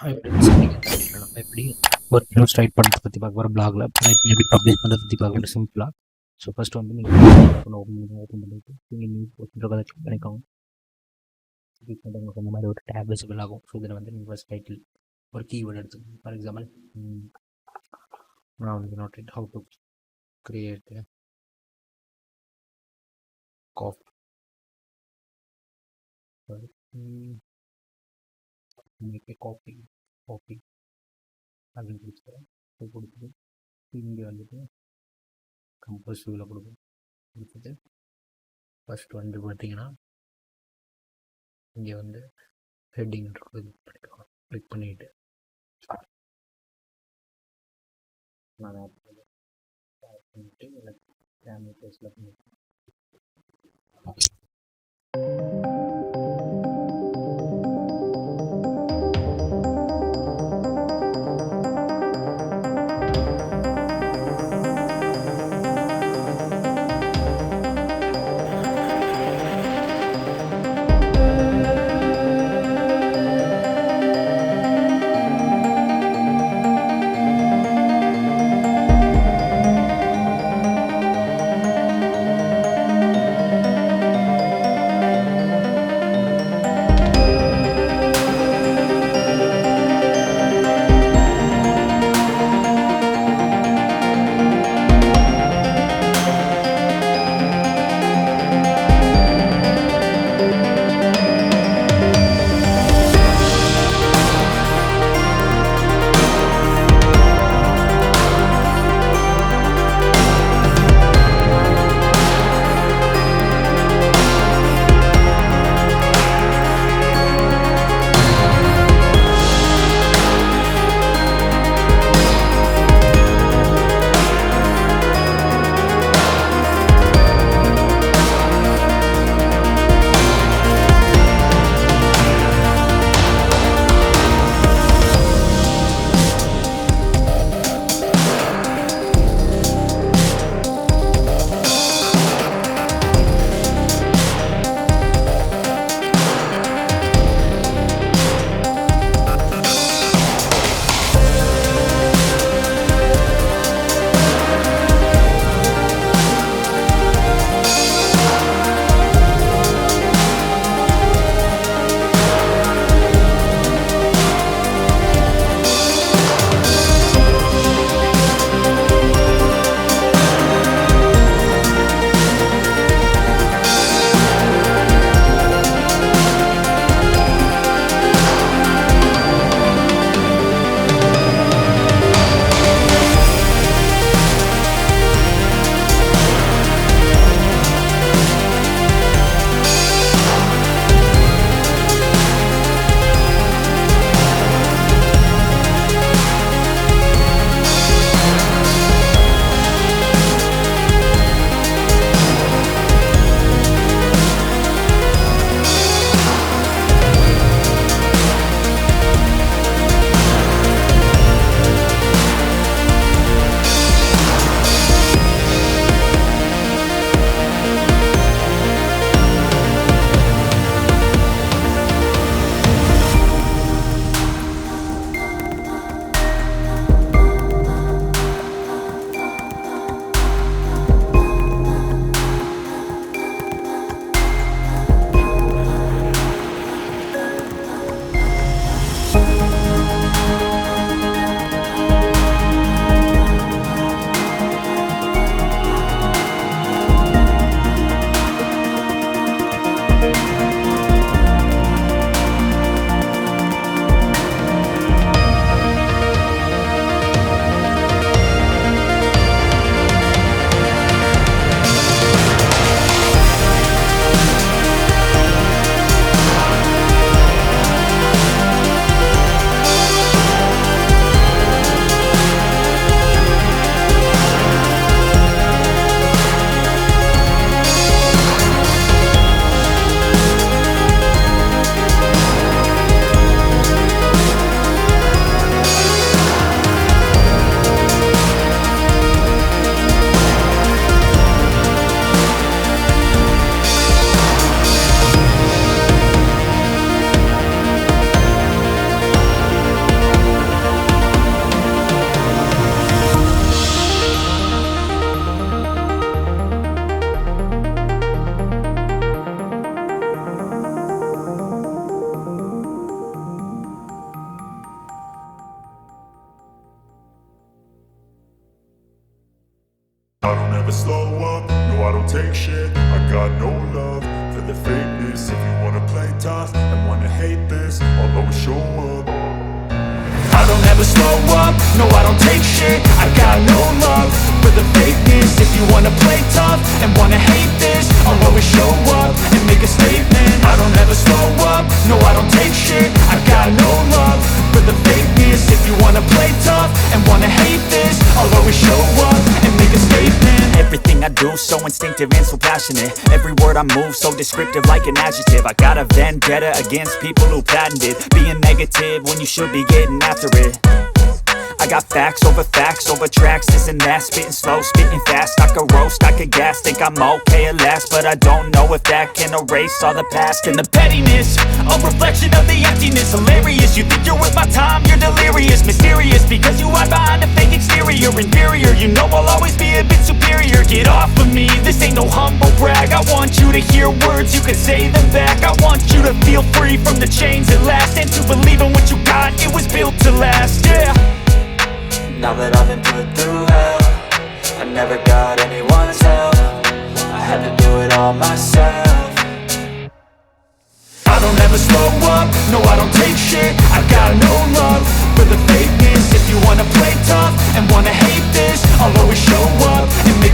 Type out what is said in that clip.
நம்ம எப்படி ஒரு நியூஸ் ரைட் பண்ணுறத பற்றி பார்க்க போகிற பிளாகில் எப்படி பப்ளிஷ் பண்ணுறத பற்றி பார்க்க சிம்பிளாக. ஸோ ஃபஸ்ட்டு வந்து நீங்கள் ஓப்பன் பண்ணிவிட்டு நீங்கள் நியூஸ் போஸ்ட்ன்றதை கிளிக் பண்ணிக்கோங்க. கிளிக் பண்ணிட்டு உங்களுக்கு இந்த மாதிரி ஒரு டேப் விசிபிள் ஆகும். ஸோ இதில் வந்து நீங்கள் ஃபஸ்ட் டைட்டில் ஒரு கீவேர்டு எடுத்துக்கோங்க. ஃபார் எக்ஸாம்பிள் நான் வந்து not it how to create coffee make coffee coffee அப்படின்னு கொடுத்துக்கிறேன். ஸோ கொடுத்துட்டு இங்கே வந்துட்டு கம்போஸ் வியூவில் கொடுத்துட்டு ஃபஸ்ட்டு வந்து பார்த்தீங்கன்னா இங்கே வந்து ஹெட்டிங் பண்ணிக்கலாம். கிளிக் பண்ணிவிட்டு நான் பண்ணிவிட்டு எனக்கு ஃபேமிலி ப்ளேஸில் பண்ணிவிட்டு I don't ever slow up, no I don't take shit. I got no love for the fakeness. If you wanna play tough and wanna hate this, I'll always show up. I don't ever slow up, no I don't take shit. I got no love for the fakeness. If you wanna play tough and wanna hate this, I'll always show up and make a statement. I don't ever slow up, no I don't take shit. I got no love for the fakeness. If you wanna play tough and wanna hate this, I'll always show up and make a statement. Everything I do so instinctive and so passionate. Every word I move so descriptive like an adjective. I got a vendetta against people who patented being negative when you should be getting after it. I got facts over tracks, this and that. Spitting slow, spitting fast. I could roast, I could gas. Think I'm okay at last, but I don't know if that can erase all the past. And the pettiness, a reflection of the emptiness. Hilarious, you think you're worth my time, you're delirious. Mysterious, because you hide behind a fake exterior. Inferior, you know I'll always be a bit superior. Get off of me, this ain't no humble brag. I want you to hear words, you can say them back. I want you to feel free from the chains at last, and to believe in what you got, it was built to last, yeah. Now that I've been put through hell, I never got anyone's help. I had to do it all myself. I don't ever slow up, no I don't take shit. I got no love for the fakeness. If you wanna play tough and wanna hate this, I'll always show up